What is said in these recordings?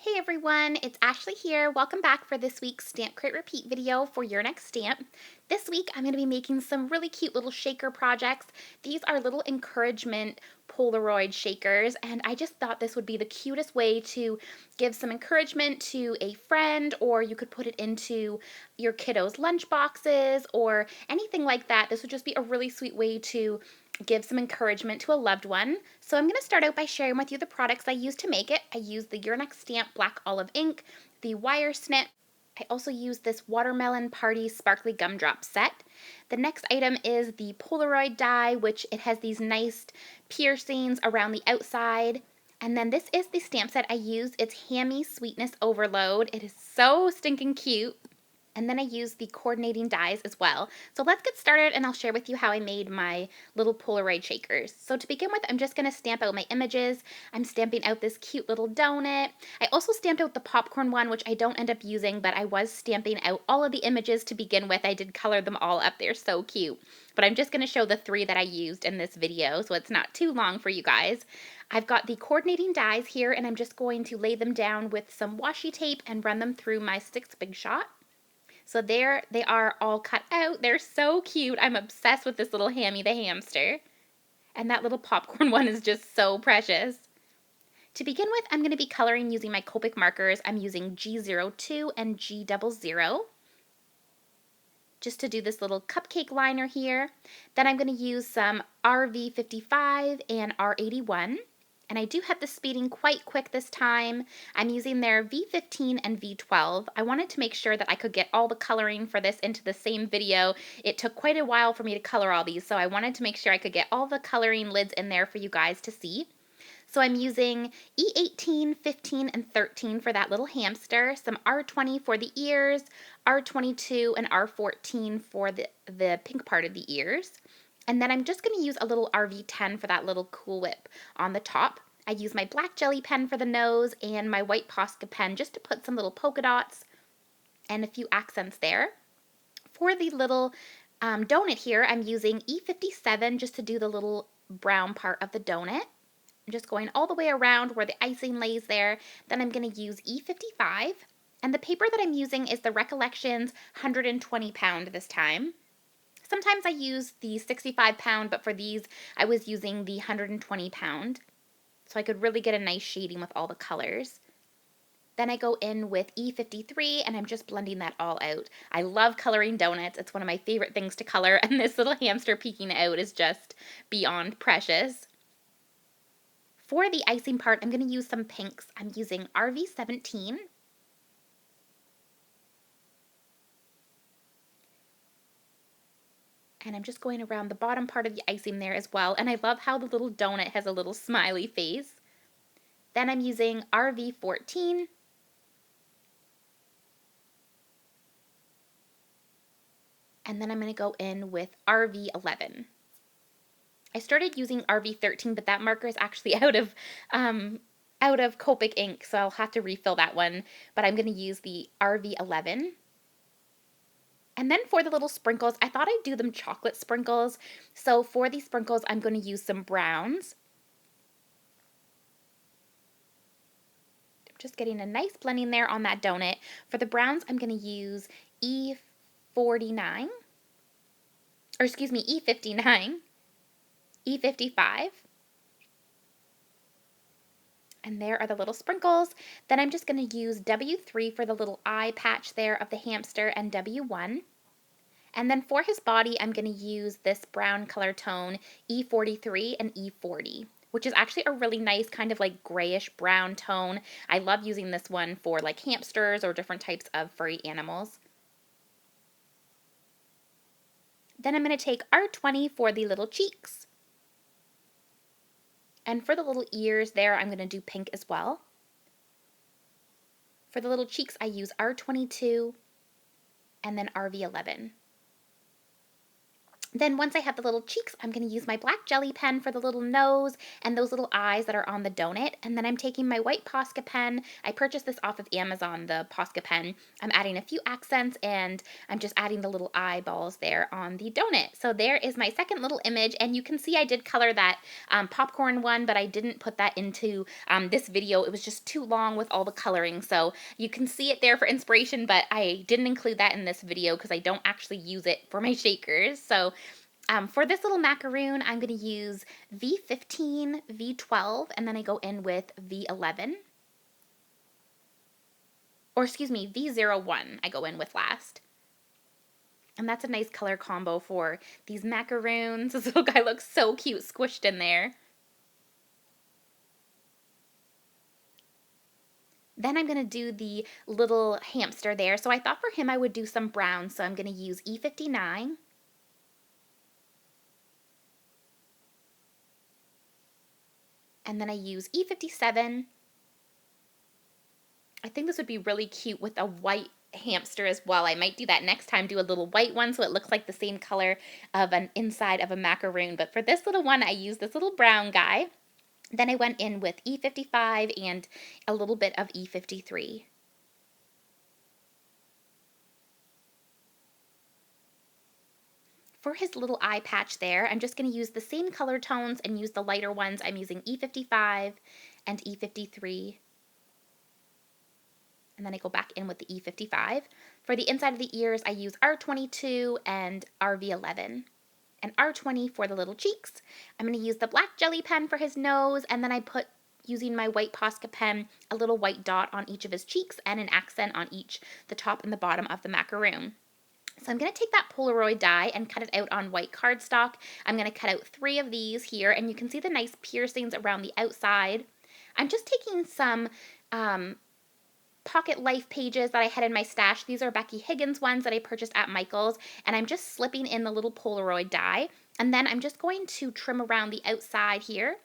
Hey everyone, it's Ashley here. Welcome back for this week's Stamp Crate Repeat video for your next stamp. This week I'm going to be making some really cute little shaker projects. These are little encouragement Polaroid shakers, and I just thought this would be the cutest way to give some encouragement to a friend, or you could put it into your kiddos' lunch boxes or anything like that. This would just be a really sweet way to give some encouragement to a loved one. So I'm going to start out by sharing with you the products I used to make it. I used the Your Next Stamp Black Olive ink, the wire snip. I also used this Watermelon Party Sparkly Gumdrop set. The next item is the Polaroid die, which it has these nice piercings around the outside. And then this is the stamp set I used. It's Hammie Cuteness Overload. It is so stinking cute. And then I used the coordinating dies as well. So let's get started and I'll share with you how I made my little Polaroid shakers. So to begin with, I'm just going to stamp out my images. I'm stamping out this cute little donut. I also stamped out the popcorn one, which I don't end up using, but I was stamping out all of the images to begin with. I did color them all up. They're so cute. But I'm just going to show the 3 that I used in this video, so it's not too long for you guys. I've got the coordinating dies here, and I'm just going to lay them down with some washi tape and run them through my 6 Big Shot. So there they are all cut out. They're so cute. I'm obsessed with this little Hammie the hamster. And that little popcorn one is just so precious. To begin with, I'm going to be coloring using my Copic markers. I'm using G02 and G00 just to do this little cupcake liner here. Then I'm going to use some RV55 and R81. And I do have the speeding quite quick this time. I'm using their V15 and V12. I wanted to make sure that I could get all the coloring for this into the same video. It took quite a while for me to color all these, so I wanted to make sure I could get all the coloring lids in there for you guys to see. So I'm using E18, 15, and 13 for that little hamster, some R20 for the ears, R22 and R14 for the pink part of the ears. And then I'm just going to use a little RV10 for that little Cool Whip on the top. I use my black jelly pen for the nose and my white Posca pen just to put some little polka dots and a few accents there. For the little donut here, I'm using E57 just to do the little brown part of the donut. I'm just going all the way around where the icing lays there. Then I'm going to use E55. And the paper that I'm using is the Recollections 120 pound this time. Sometimes I use the 65 pound, but for these I was using the 120 pound. So I could really get a nice shading with all the colors. Then I go in with E53 and I'm just blending that all out. I love coloring donuts. It's one of my favorite things to color, and this little hamster peeking out is just beyond precious. For the icing part, I'm going to use some pinks. I'm using RV17. And I'm just going around the bottom part of the icing there as well. And I love how the little donut has a little smiley face. Then I'm using RV14. And then I'm going to go in with RV11. I started using RV13, but that marker is actually out of Copic ink, so I'll have to refill that one. But I'm going to use the RV11. And then for the little sprinkles, I thought I'd do them chocolate sprinkles. So for these sprinkles, I'm going to use some browns. Just getting a nice blending there on that donut. For the browns, I'm going to use E49, or excuse me, E59, E55. And there are the little sprinkles. Then I'm just going to use W3 for the little eye patch there of the hamster and W1. And then for his body, I'm going to use this brown color tone, E43 and E40, which is actually a really nice kind of like grayish brown tone. I love using this one for like hamsters or different types of furry animals. Then I'm going to take R20 for the little cheeks. And for the little ears there, I'm going to do pink as well. For the little cheeks, I use R22 and then RV11. Then once I have the little cheeks, I'm going to use my black jelly pen for the little nose and those little eyes that are on the donut. And then I'm taking my white Posca pen. I purchased this off of Amazon, the Posca pen. I'm adding a few accents and I'm just adding the little eyeballs there on the donut. So there is my second little image, and you can see I did color that popcorn one, but I didn't put that into this video. It was just too long with all the coloring. So you can see it there for inspiration, but I didn't include that in this video because I don't actually use it for my shakers. So for this little macaroon, I'm going to use V15, V12, and then I go in with V11. Or excuse me, V01 I go in with last. And that's a nice color combo for these macaroons. This little guy looks so cute squished in there. Then I'm going to do the little hamster there. So I thought for him I would do some brown, so I'm going to use E59. And then I use E57. I think this would be really cute with a white hamster as well. I might do that next time, do a little white one so it looks like the same color of an inside of a macaroon. But for this little one, I used this little brown guy. Then I went in with E55 and a little bit of E53. For his little eye patch there, I'm just going to use the same color tones and use the lighter ones. I'm using E55 and E53. And then I go back in with the E55. For the inside of the ears, I use R22 and RV11. And R20 for the little cheeks. I'm going to use the black jelly pen for his nose, and then I put, using my white Posca pen, a little white dot on each of his cheeks and an accent on each, the top and the bottom of the macaroon. So I'm going to take that Polaroid die and cut it out on white cardstock. I'm going to cut out 3 of these here, and you can see the nice piercings around the outside. I'm just taking some Pocket Life pages that I had in my stash. These are Becky Higgins ones that I purchased at Michael's, and I'm just slipping in the little Polaroid die, and then I'm just going to trim around the outside here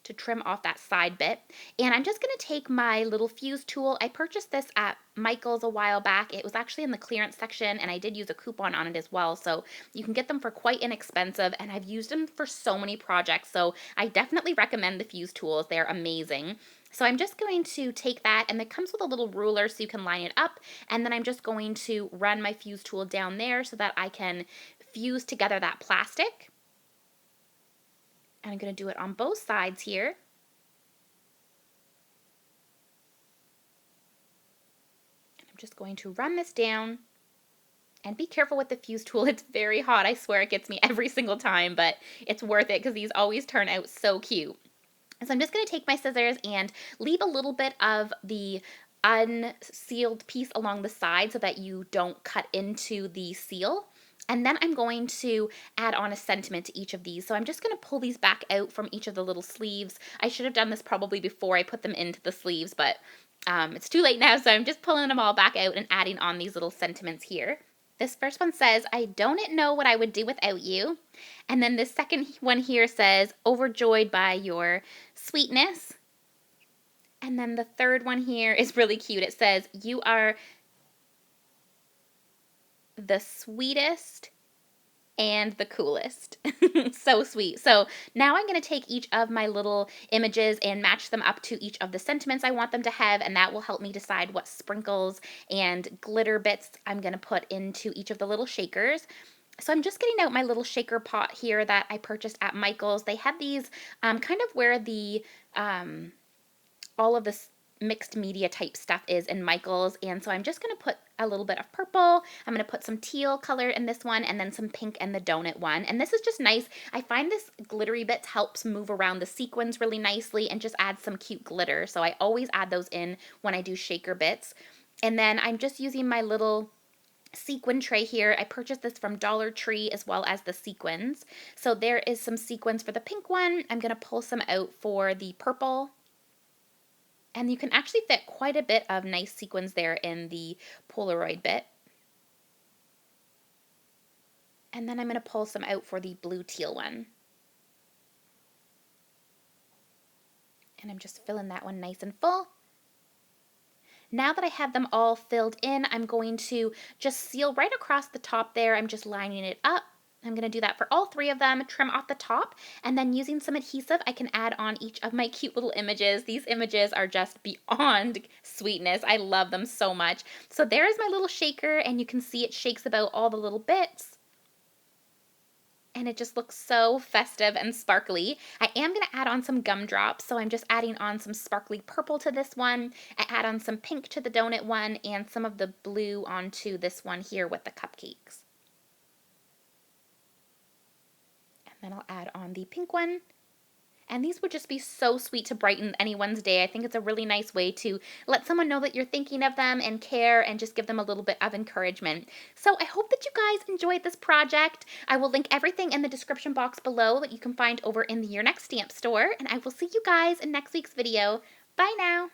to trim off that side bit. And I'm just going to take my little fuse tool. I purchased this at Michael's a while back. It was actually in the clearance section, and I did use a coupon on it as well, so you can get them for quite inexpensive, and I've used them for so many projects, so I definitely recommend the fuse tools. They're amazing. So I'm just going to take that, and it comes with a little ruler so you can line it up, and then I'm just going to run my fuse tool down there so that I can fuse together that plastic. And I'm going to do it on both sides here. And I'm just going to run this down. And be careful with the fuse tool. It's very hot. I swear it gets me every single time, but it's worth it because these always turn out so cute. So I'm just going to take my scissors and leave a little bit of the unsealed piece along the side so that you don't cut into the seal. And then I'm going to add on a sentiment to each of these. So I'm just going to pull these back out from each of the little sleeves. I should have done this probably before I put them into the sleeves, but it's too late now, so I'm just pulling them all back out and adding on these little sentiments here. This first one says, "I don't know what I would do without you." And then this second one here says, "Overjoyed by your sweetness." And then the third one here is really cute. It says, "You are the sweetest and the coolest." So sweet. So now I'm going to take each of my little images and match them up to each of the sentiments I want them to have, and that will help me decide what sprinkles and glitter bits I'm going to put into each of the little shakers. So I'm just getting out my little shaker pot here that I purchased at Michael's. They had these kind of where the all of this mixed media type stuff is in Michael's, and so I'm just going to put a little bit of purple. I'm going to put some teal color in this one, and then some pink in the donut one. And this is just nice. I find this glittery bits helps move around the sequins really nicely and just add some cute glitter. So I always add those in when I do shaker bits. And then I'm just using my little sequin tray here. I purchased this from Dollar Tree as well as the sequins. So there is some sequins for the pink one. I'm going to pull some out for the purple. And you can actually fit quite a bit of nice sequins there in the Polaroid bit. And then I'm going to pull some out for the blue teal one. And I'm just filling that one nice and full. Now that I have them all filled in, I'm going to just seal right across the top there. I'm just lining it up. I'm going to do that for all 3 of them, trim off the top, and then using some adhesive, I can add on each of my cute little images. These images are just beyond sweetness. I love them so much. So there's my little shaker, and you can see it shakes about all the little bits. And it just looks so festive and sparkly. I am going to add on some gumdrops, so I'm just adding on some sparkly purple to this one. I add on some pink to the donut one, and some of the blue onto this one here with the cupcakes. Then I'll add on the pink one. And these would just be so sweet to brighten anyone's day. I think it's a really nice way to let someone know that you're thinking of them and care and just give them a little bit of encouragement. So I hope that you guys enjoyed this project. I will link everything in the description box below that you can find over in the Your Next Stamp store. And I will see you guys in next week's video. Bye now.